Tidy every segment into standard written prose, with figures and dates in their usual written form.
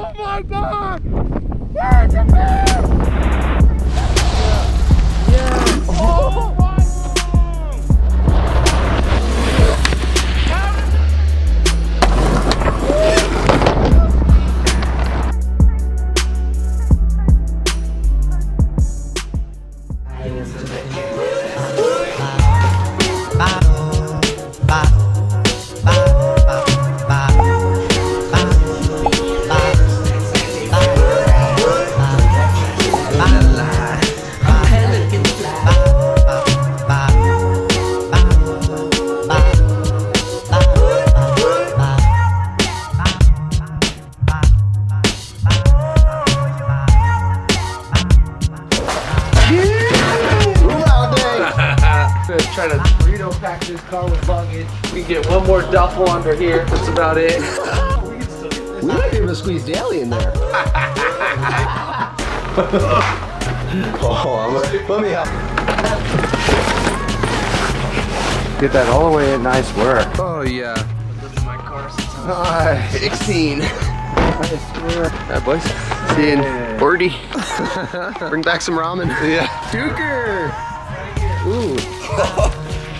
Oh my God! Where's the bear? Yeah. Oh my God! Try to burrito pack this car with luggage. We can get one more duffel under here. That's about it. We can still get this. We might be able to squeeze Daly in there. Let me help. Get that all the way in. Nice work. Oh yeah. I've lived in my car since I was 16. Nice work. Alright boys. See you in 40. Bring back some ramen. Yeah. Duker. Ooh.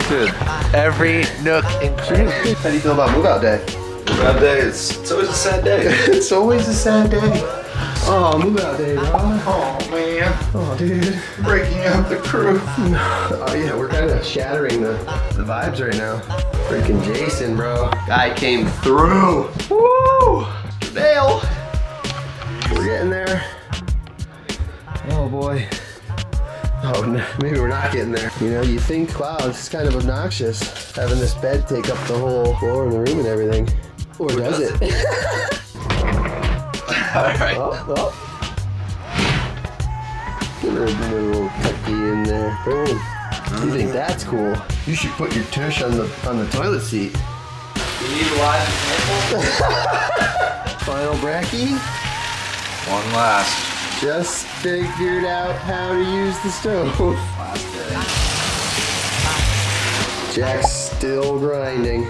Dude, every nook and cranny. How do you feel about move out day? Move out day, it's always a sad day. It's always a sad day. Oh, move out day, bro. Oh man. Oh, dude. Breaking up the crew. Oh yeah, we're kind of shattering the vibes right now. Freaking Jason, bro. Guy came through. Woo! Dale. We're getting there. Oh boy. Oh, no, maybe we're not getting there. You know, you think, wow, this is kind of obnoxious, having this bed take up the whole floor in the room and everything. Or does it? Alright. Oh. Get a little tucky in there. Boom. You think that's cool? You should put your tush on the toilet seat. You need a live example? Final brekkie. One last. Just figured out how to use the stove. Last day. Jack's still grinding.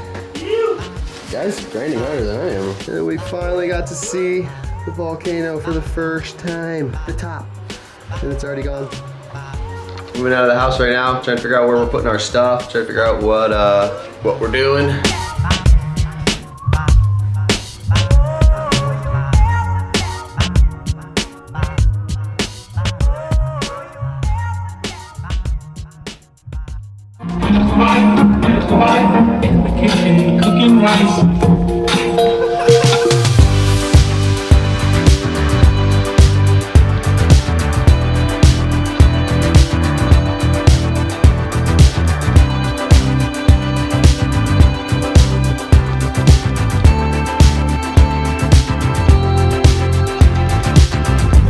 Guy's grinding harder than I am. And we finally got to see the volcano for the first time. The top. And it's already gone. Moving out of the house right now, trying to figure out where we're putting our stuff, trying to figure out what we're doing. in the kitchen cooking rice.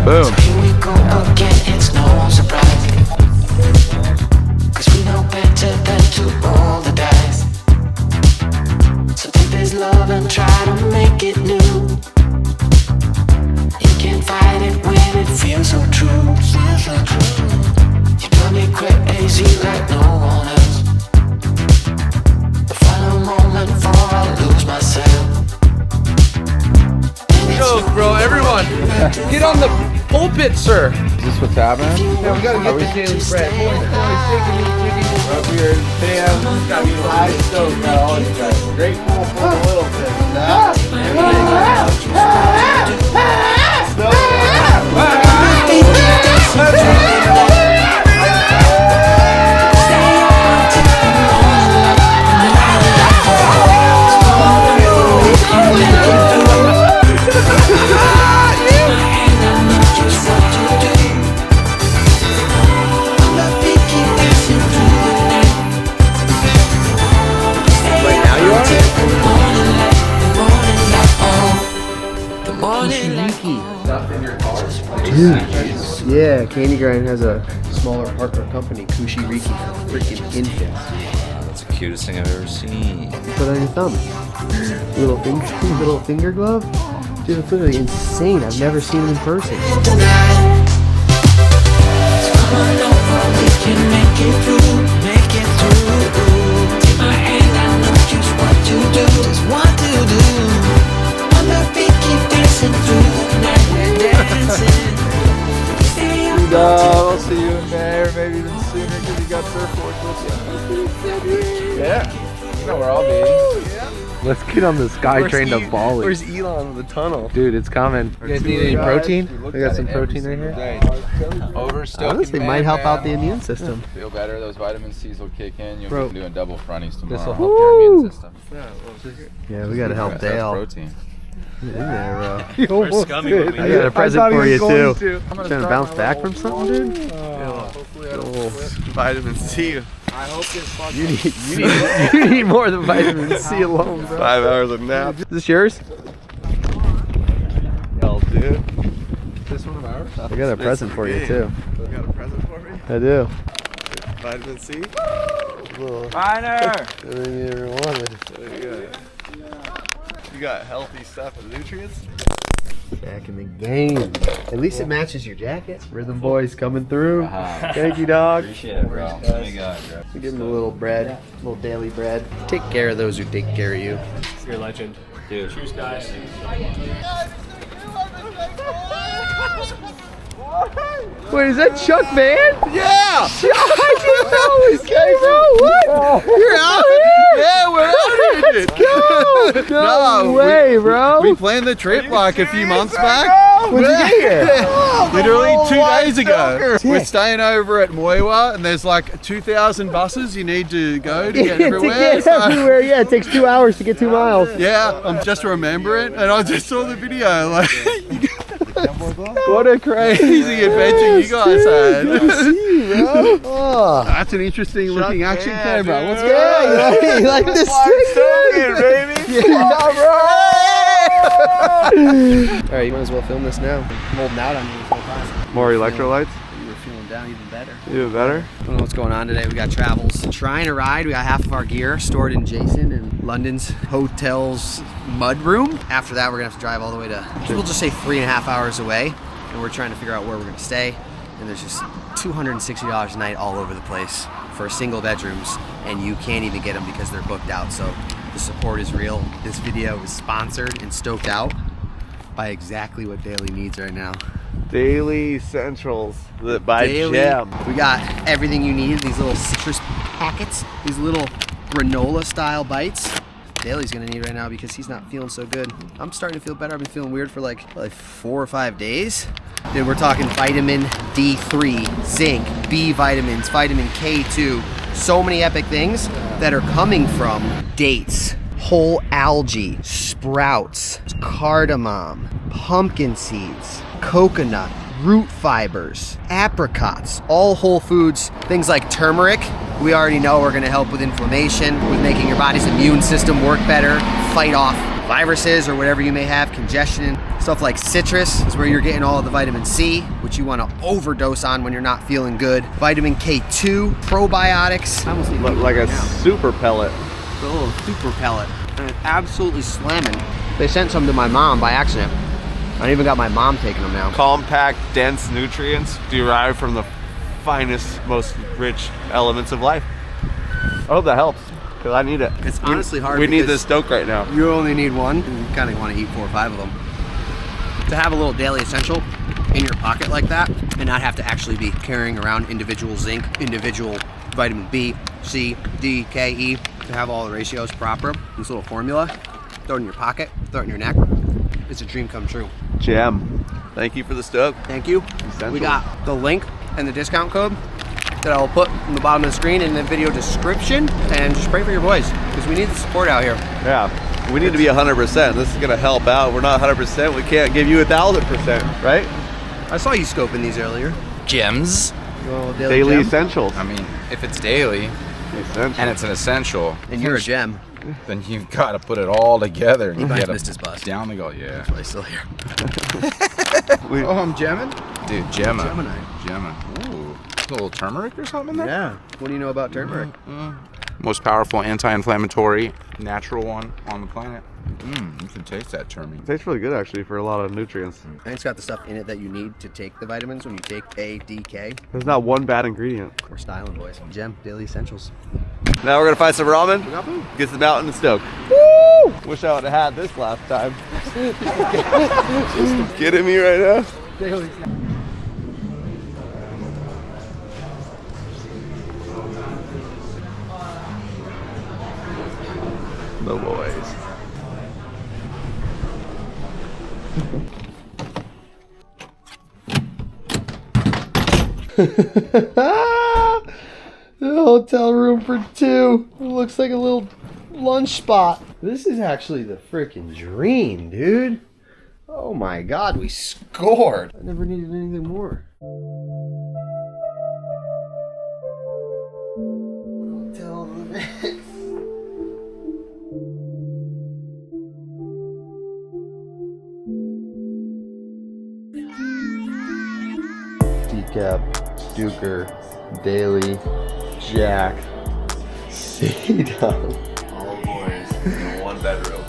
Boom. Here we go again, it's no surprise. 'Cause we know better than to roll the dice. So take this love and try to make it new. You can't fight it when it feels so true. You drive me crazy like no one else. The final moment before I lose myself. Go, bro, everyone, get on the pulpit, sir. Is this what's happening? Yeah, we gotta get the daily bread. Up here, Sam, gotta get high stoked, got all these guys. Grateful for the little things. Dude, yeah, Candy Grind has a smaller partner company, Casey-Willax, freaking infant. That's the cutest thing I've ever seen. Put on your thumb. Little finger glove. Dude, it's literally insane. I've never seen him in person. Just what to do. On the beat, keep dancing through the night. I'll see you in May or maybe even sooner because you got surfboards with you. Yeah. You know where I'll be. Let's get on the sky train to Bali. Where's Elon with the tunnel? Dude, it's coming. You guys need any protein? I got some protein right here. Honestly, might help out the immune system. Feel better. Those vitamin C's will kick in. You'll Bro. be doing double fronties tomorrow. This will help your immune system. Yeah, we gotta help That's Dale. protein. In there, bro. You almost did. I got a present for you too. I'm trying to bounce back from something, dude? Vitamin C. I hope this fucking. You need more than vitamin C alone, bro. 5 hours of nap. Is this yours? Hell, dude. This one of ours? I got a present for you too. You got a present for me? I do. Vitamin C? Finer! Everything you ever wanted. You got healthy stuff and nutrients? Back in the game. At least it matches your jacket. Rhythm Boys coming through. Thank you, dog. Appreciate it, bro. Thank God, bro. We give him a little bread, a little daily bread. Take care of those who take care of you. You're a legend. Dude. Cheers, guys. Wait, is that Chuck, man? Yeah! I didn't know it was bro. What? You're out here? Yeah, we're out here! Let's go! No way, bro. We planned the trip like a few months back. When'd you get here? Literally 2 days ago. Joker. We're staying over at Moiwa and there's like 2,000 buses you need to go to get To everywhere. get So- everywhere, yeah, it takes 2 hours to get 2 miles. yeah, I'm just remembering and I just saw the video like What a crazy adventure you guys had. bro. Oh. That's an interesting looking action camera. What's going Yeah, on? you like this trick, baby. Alright, you might as well film this now. I'm holding out on you this whole time. More electrolytes? You were feeling down even better. Even better? I don't know what's going on today. We got travels. Trying to ride. We got half of our gear stored in Jason and London's hotel's mud room. After that, we're gonna have to drive all the way to, we'll just say 3.5 hours away. And we're trying to figure out where we're gonna stay. And there's just $260 a night all over the place for single bedrooms. And you can't even get them because they're booked out. So the support is real. This video is sponsored and stoked out by exactly what Daily needs right now. Daily Essentials by Daily. Gem. We got everything you need. These little citrus packets, these little granola style bites. Daly's gonna need right now because he's not feeling so good. I'm starting to feel better. I've been feeling weird for like 4 or 5 days. Dude, we're talking vitamin D3, zinc, B vitamins, vitamin K2. So many epic things that are coming from dates, whole algae, sprouts, cardamom, pumpkin seeds, coconut, root fibers, apricots, all whole foods. Things like turmeric, we already know are gonna help with inflammation, with making your body's immune system work better, fight off viruses or whatever you may have, congestion. Stuff like citrus is where you're getting all of the vitamin C, which you wanna overdose on when you're not feeling good. Vitamin K2, probiotics. I almost need to eat Like right a now. super pellet. It's a little super pellet. And it's absolutely slamming. They sent some to my mom by accident. I even got my mom taking them now. Compact, dense nutrients derived from the finest, most rich elements of life. I hope that helps, because I need it. It's honestly hard We need because this stoke right now. You only need one. You kind of want to eat 4 or 5 of them. To have a little daily essential in your pocket like that and not have to actually be carrying around individual zinc, individual vitamin B, C, D, K, E, to have all the ratios proper, this little formula, throw it in your pocket, throw it in your neck. It's a dream come true. Gem. Thank you for the stoke. Thank you. Essential. We got the link and the discount code that I'll put in the bottom of the screen in the video description, and just pray for your boys because we need the support out here. Yeah. We need to be 100%. This is gonna help out. We're not 100%. We can't give you 1,000%, right? I saw you scoping these earlier. Gems. You want a little Daily gem? Essentials. I mean, if it's daily Essential. and it's an essential, And you're a gem. then you've got to put it all together. And He you might have gotta missed his bus. down the go. Yeah. That's why he's still here. Oh, I'm jamming? Dude, Gemma. Gemini. Gemma. Ooh. A little turmeric or something in there? Yeah. What do you know about turmeric? Most powerful anti-inflammatory natural one on the planet. You can taste that turmeric. It tastes really good actually for a lot of nutrients. And it's got the stuff in it that you need to take the vitamins when you take A, D, K. There's not one bad ingredient. We're styling, boys. Gem, Daily Essentials. Now we're gonna find some ramen. Get some out in the stoke. Woo! Wish I would have had this last time. Just kidding me right now? the boys. The hotel room for two. It looks like a little lunch spot. This is actually the freaking dream, dude. Oh my god, we scored. I never needed anything more. Hotel mix. Decap, Duker, Daily, Jack, C-Dub. All boys in one bedroom.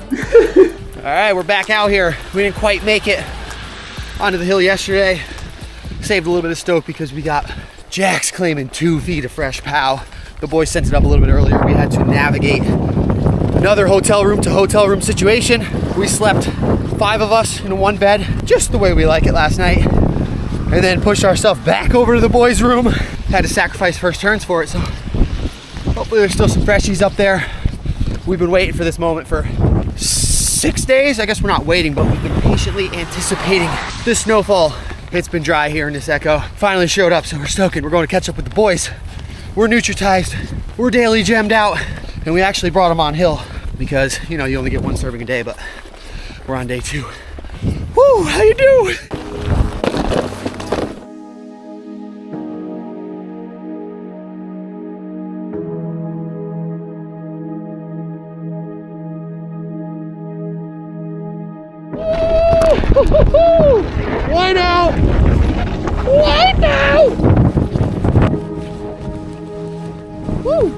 All right, we're back out here. We didn't quite make it onto the hill yesterday. Saved a little bit of stoke because we got Jack's claiming 2 feet of fresh pow. The boys sent it up a little bit earlier. We had to navigate another hotel room to hotel room situation. We slept 5 of us in one bed, just the way we like it last night. And then pushed ourselves back over to the boys' room. Had to sacrifice first turns for it, so hopefully there's still some freshies up there. We've been waiting for this moment for 6 days. I guess we're not waiting, but we've been patiently anticipating this snowfall. It's been dry here in Niseko. Finally showed up, so we're stoking. We're going to catch up with the boys. We're nutritized, we're daily gemmed out, and we actually brought them on hill because, you know, you only get 1 serving a day, but we're on day 2. Woo, how you doing? Why now? Why now? Woo!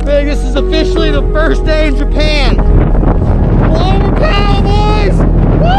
Big, this is officially the first day in Japan. Blow power, boys! Woo!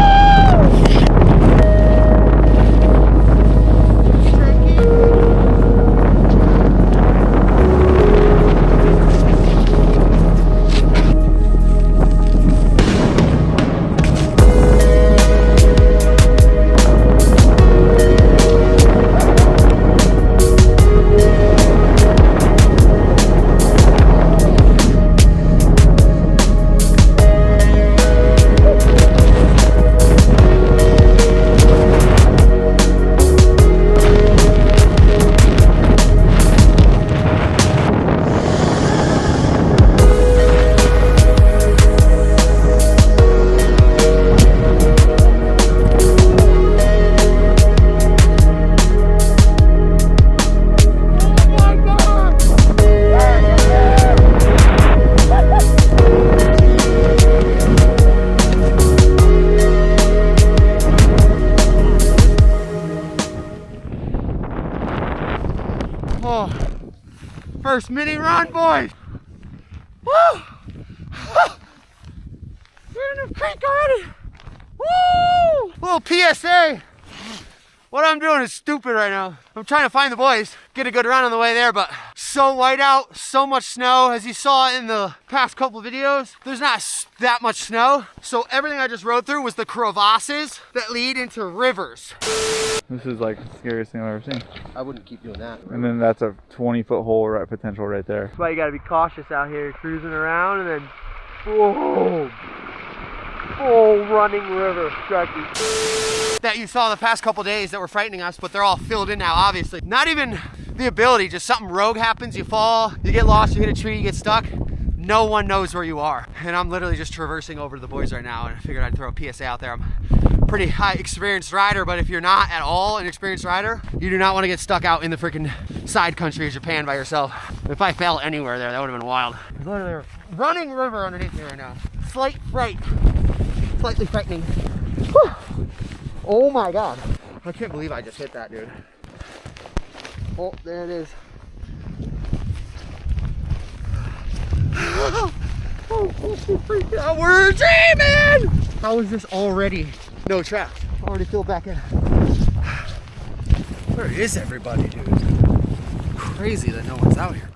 First mini run, boys! Woo! We're in the creek already! Woo! Little PSA! What I'm doing is stupid right now. I'm trying to find the boys, get a good run on the way there, but so white out, so much snow. As you saw in the past couple videos, there's not that much snow. So everything I just rode through was the crevasses that lead into rivers. This is like the scariest thing I've ever seen. I wouldn't keep doing that. And then that's a 20-foot hole potential right there. That's why you gotta be cautious out here, cruising around, and then whoa, full running river, Sharky. That you saw the past couple days that were frightening us, but they're all filled in now, obviously. Not even the ability, just something rogue happens, you fall, you get lost, you hit a tree, you get stuck. No one knows where you are. And I'm literally just traversing over to the boys right now, and I figured I'd throw a PSA out there. I'm a pretty high experienced rider, but if you're not at all an experienced rider, you do not want to get stuck out in the freaking side country of Japan by yourself. If I fell anywhere there, that would have been wild. There's literally a running river underneath me right now. Slight fright, slightly frightening. Whew. Oh my God. I can't believe I just hit that, dude. Oh, there it is. Freak out. We're dreaming! How is this already no tracks? Already filled back in. Where is everybody, dude? Crazy that no one's out here.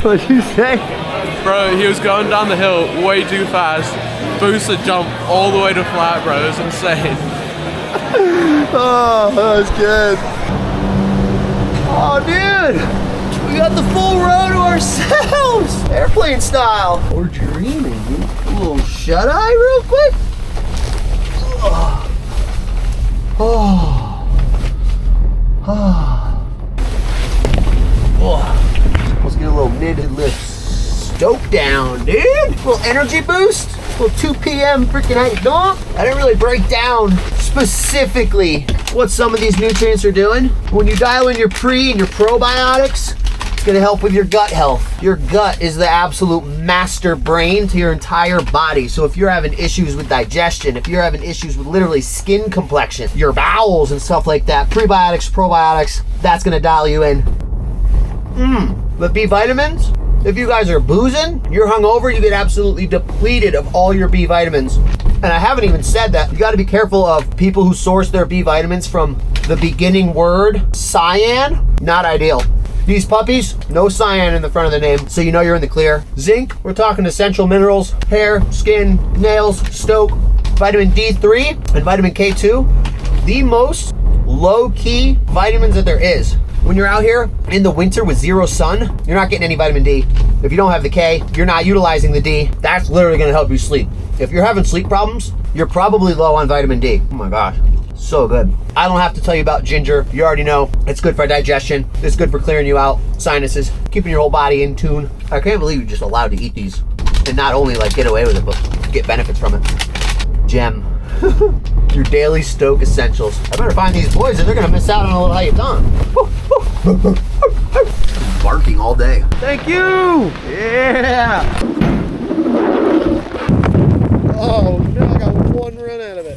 What'd you say? Bro, he was going down the hill way too fast. Boosted jump all the way to flat, bro. It was insane. Oh, that was good. Oh, dude. We got the full row to ourselves. Airplane style. We're dreaming, dude. A little shut-eye real quick. Oh. Oh. Oh. Oh. Let's get a little mid-lift stoke down, dude. A little energy boost. A little 2 p.m. freaking hang dunk. I didn't really break down specifically what some of these nutrients are doing. When you dial in your pre and your probiotics, it's gonna help with your gut health. Your gut is the absolute master brain to your entire body. So if you're having issues with digestion, if you're having issues with literally skin complexion, your bowels and stuff like that, prebiotics, probiotics, that's gonna dial you in. But B vitamins, if you guys are boozing, you're hungover, you get absolutely depleted of all your B vitamins. And I haven't even said that. You gotta be careful of people who source their B vitamins from the beginning word, cyan, not ideal. These puppies, no cyan in the front of the name, so you know you're in the clear. Zinc, we're talking essential minerals, hair, skin, nails, stoke, vitamin D3, and vitamin K2. The most low-key vitamins that there is. When you're out here in the winter with zero sun, you're not getting any vitamin D. If you don't have the K, you're not utilizing the D. That's literally gonna help you sleep. If you're having sleep problems, you're probably low on vitamin D. Oh my gosh, so good. I don't have to tell you about ginger. You already know it's good for digestion. It's good for clearing you out, sinuses, keeping your whole body in tune. I can't believe you're just allowed to eat these and not only like get away with it, but get benefits from it. Gem. Your daily stoke essentials. I better find these boys or they're gonna miss out on a little how you done. Barking all day. Thank you! Yeah! Oh no, I got one run out of it.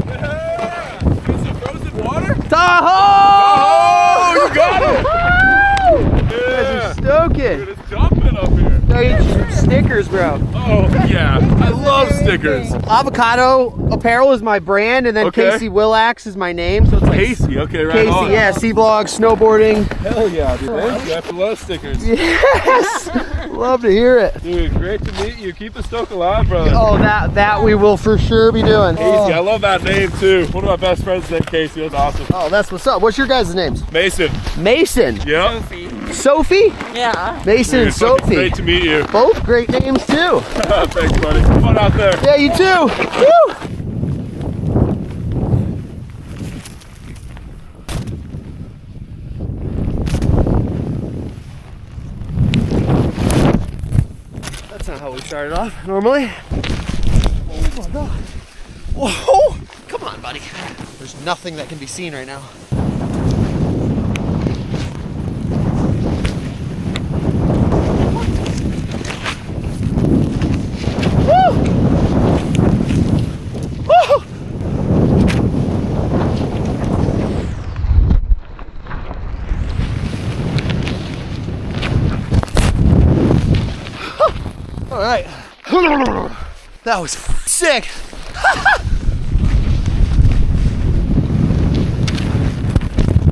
Yeah! Get some frozen water? Tahoe! Oh, you got it! You guys are stoking. Dude, it's jumping up here. Gotta get you some stickers, bro. Oh, yeah. I love stickers. Avocado Apparel is my brand, and then Okay. Casey-Willax is my name. So it's like Casey, okay, right Casey, on. yeah, C-Vlogs, snowboarding. Hell yeah, dude. Thank you. I love stickers. Yes! Love to hear it. Dude, great to meet you. Keep the stoke alive, brother. Oh, that we will for sure be doing. Casey, I love that name too. One of my best friends is named Casey. That's awesome. Oh, that's what's up. What's your guys' names? Mason. Mason. Yep. Sophie? Yeah. Mason and Dude, fucking Sophie. great to meet you. Both great names too. Thanks, buddy. Have fun out there. Yeah, you too. Woo! That's not how we started off normally. Oh my god. Whoa! Come on, buddy. There's nothing that can be seen right now. Woo! Woo! All right. That was sick.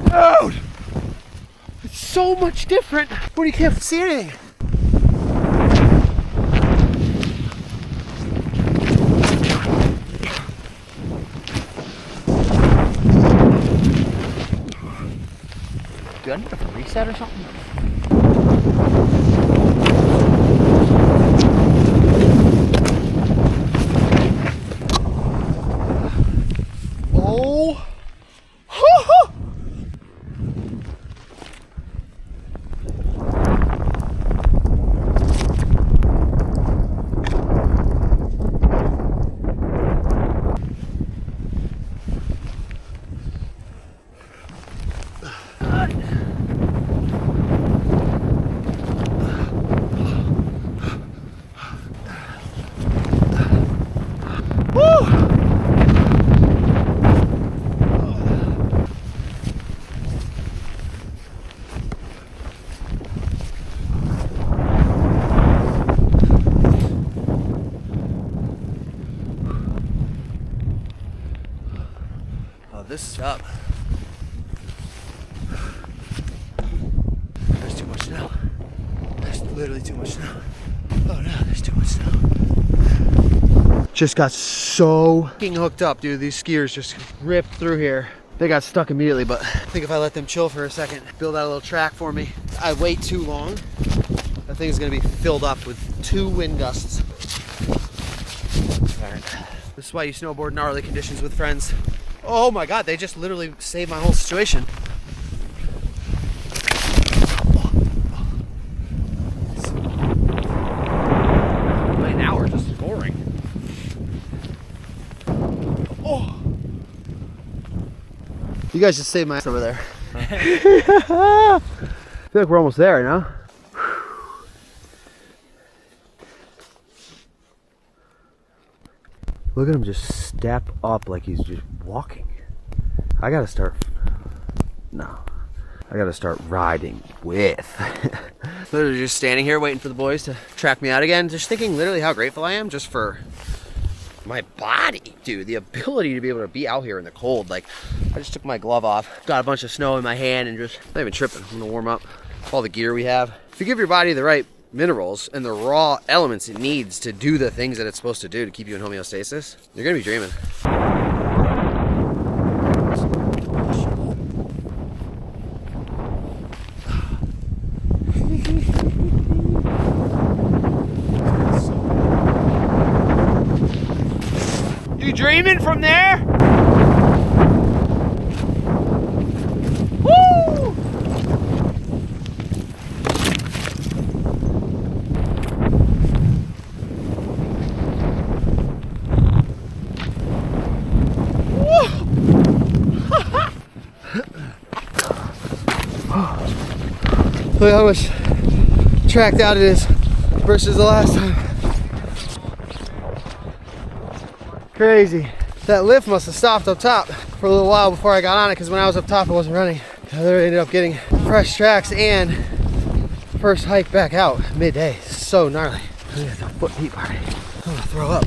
Dude, it's so much different when you can't see anything. Do I need a reset or something? Oh. This is up. There's too much now. literally too much snow. Oh no, there's too much snow. Just got so fucking hooked up, dude. These skiers just ripped through here. They got stuck immediately, but I think if I let them chill for a second, build out a little track for me, I wait too long, that thing is gonna be filled up with 2 wind gusts. This is why you snowboard in gnarly conditions with friends. Oh my God, they just literally saved my whole situation. Wait, now we're just scoring. Oh. You guys just saved my ass over there. I feel like we're almost there right now. Look at him just step up like he's just walking. I gotta start, no. I gotta start riding with. Literally just standing here waiting for the boys to track me out again. Just thinking literally how grateful I am just for my body, dude. The ability to be able to be out here in the cold. Like, I just took my glove off, got a bunch of snow in my hand and just, not even tripping. I'm gonna warm up. All the gear we have. If you give your body the right minerals and the raw elements it needs to do the things that it's supposed to do to keep you in homeostasis, you're gonna be dreaming. You dreaming from there? Woo! Look how much tracked out it is versus the last time. Crazy. That lift must have stopped up top for a little while before I got on it, because when I was up top I wasn't running. I literally ended up getting fresh tracks and first hike back out midday. So gnarly. Look at the foot heat party. I'm gonna throw up.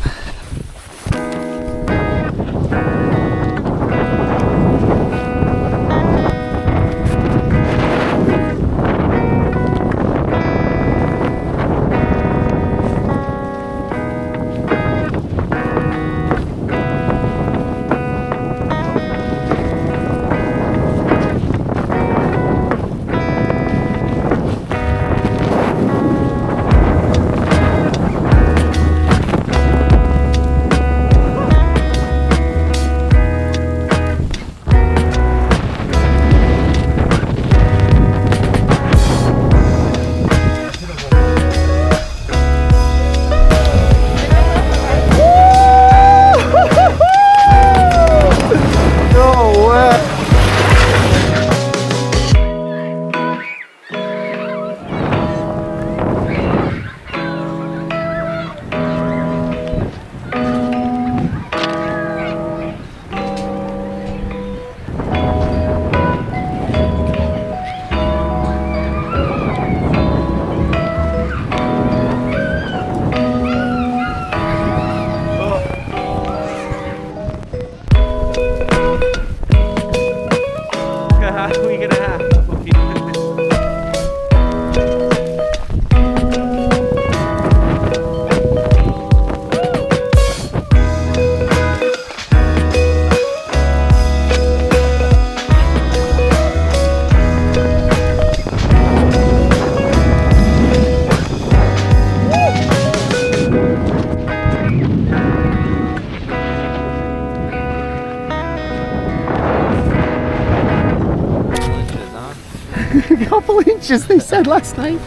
A couple inches, they said last night.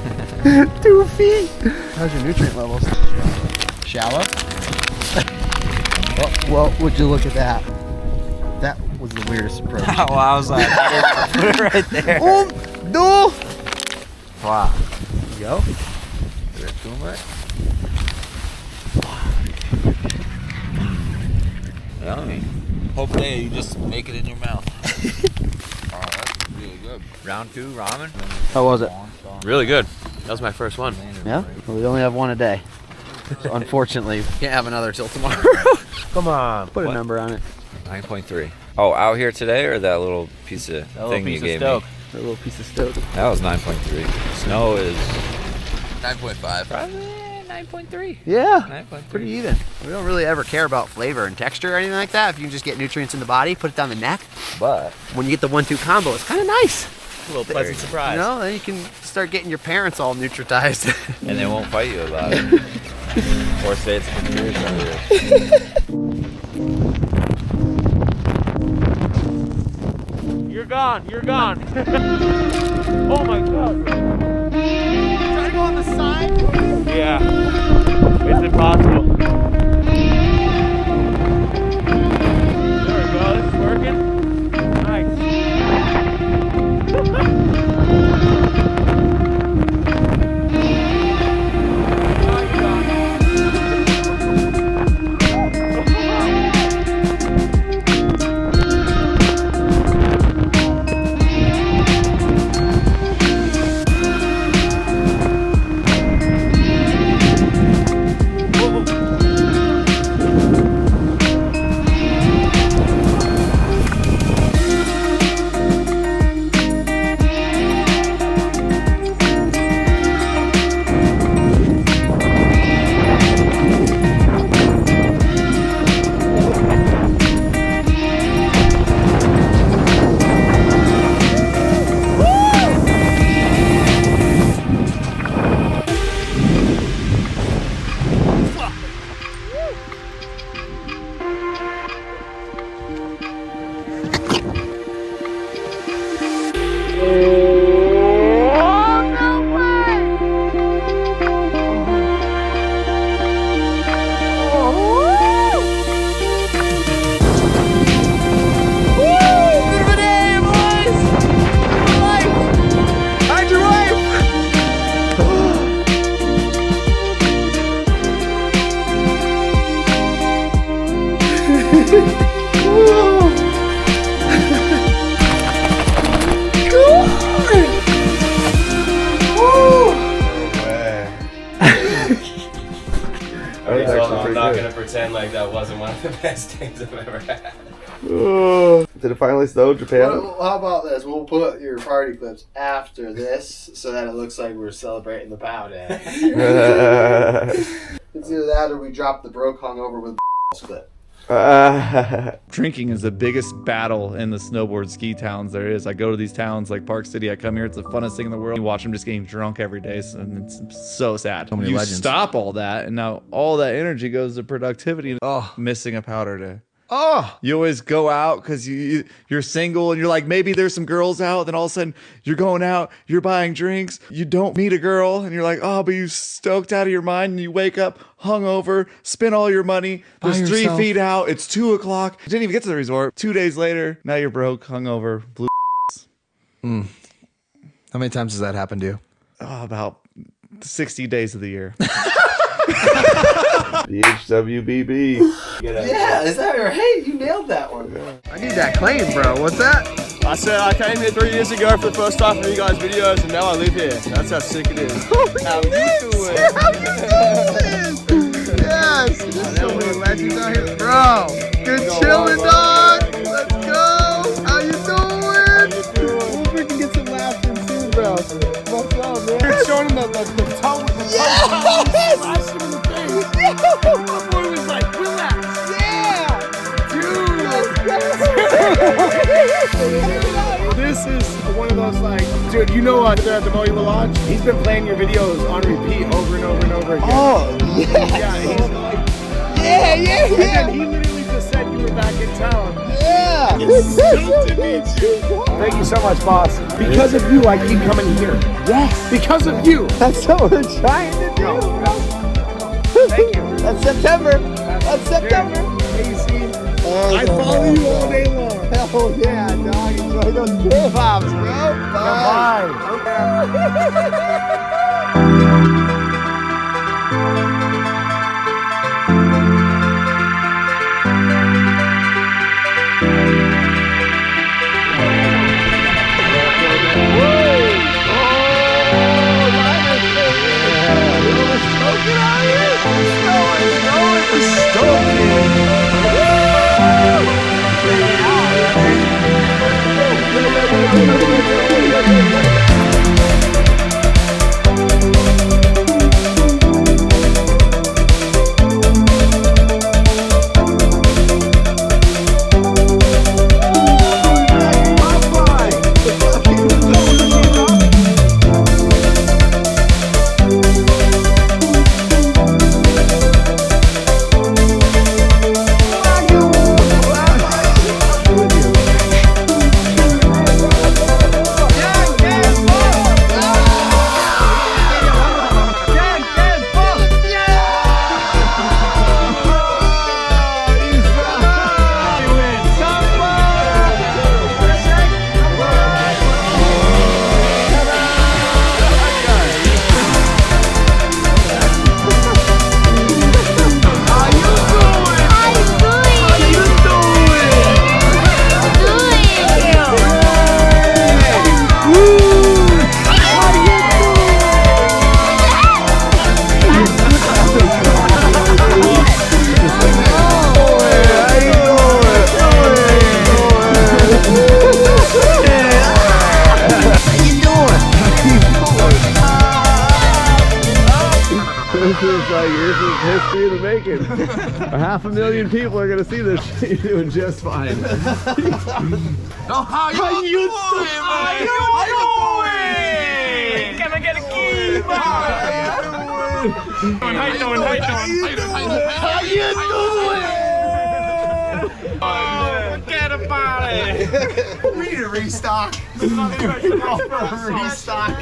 2 feet. How's your nutrient levels? Shallow? Well, would you look at that? That was the weirdest approach. Oh, I was like, put it right there. No! Wow. There you go. Is it too much? Yummy. Hopefully you just make it in your mouth. Oh, that's really good. Round 2 ramen. How was it? Really good. That was my first one. Yeah? Well, we only have one a day. So unfortunately, can't have another till tomorrow. Come on. Put a number on it. 9.3. Oh, out here today, or that little piece of thing you gave me? That little piece of stoke. That was 9.3. Snow is 9.5. Probably 9.3. Yeah, 9.3. pretty even. We don't really ever care about flavor and texture or anything like that. If you can just get nutrients in the body, put it down the neck. But When you get the 1-2 combo, it's kind of nice. a little pleasant surprise. You know, then you can start getting your parents all nutritized. And they won't fight you about it. Or say it's conspiracy. You're gone. You're gone. Oh my god. Try to go on the side? Yeah. It's impossible. There we go. This is working. Nice. I'm not gonna pretend like that wasn't one of the best things I've ever had. Did it finally snow, Japan? Well, how about this? We'll put your party clips after this so that it looks like we're celebrating the POW day. It's either that or we drop the broke hungover with clip. Drinking is the biggest battle in the snowboard ski towns there is. I go to these towns like Park City. I come here. It's the funnest thing in the world. You watch them just getting drunk every day, and it's so sad. So many you legends. stop all that, and now all that energy goes to productivity. Oh, missing a powder day. Oh, You always go out because you're single and you're like, maybe there's some girls out. Then all of a sudden you're going out, you're buying drinks. You don't meet a girl and you're like, oh, but you stoked out of your mind. And you wake up hungover, spend all your money. There's 3 feet out. It's 2 o'clock. You didn't even get to the resort. 2 days later, now you're broke, hungover, blue. how many times has that happened to you? Oh, about 60 days of the year. The HWBB. Yeah, is that right? You nailed that one. I need that claim, bro. What's that? I said I came here 3 years ago for the first time from you guys' videos, and now I live here. That's how sick it is. How you doing? Yes! There's so many legends out here. Bro, good chilling, dog. Let's go. How you doing? Hope we can get some laughs in soon, bro. What's up, man? You're showing him the toe with the toe. Smash him in the face. My boy was like, relax. Yeah! Dude! This is one of those, like, dude, you know they're at the BUISNESS Lodge? He's been playing your videos on repeat over and over and over again. Oh, yes! Yeah, he's like... Yeah! And then he literally just said you were back in town. Yeah! It's stoked to meet you. Thank you so much, boss. Because of you, I keep coming here. Yes! Because of you! That's what we're trying to do. Thank you. That's September. That's September. Casey, I follow you all day long. Hell yeah, dog. Enjoy those DooHops, bro. Bye. working. 500,000 people are gonna see this. You're doing just fine. Oh, how you doing? How you doing? Can I get a key? How you doing? How you doing? Get a body. We need to restock. Restock.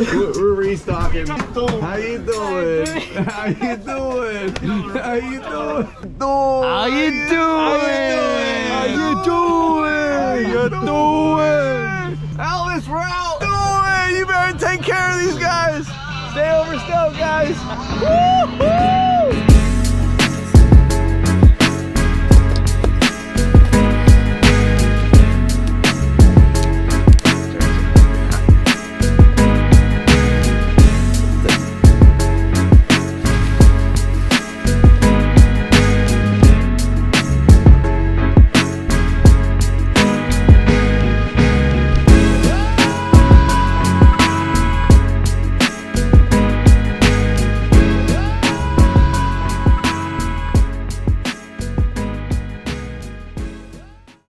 We're restocking. How you doing? How you doing? How you doing? How you doing? How you doing? You're doing. Elvis, we're out. Doing. You better take care of these guys. Stay over still, guys. Woo-hoo!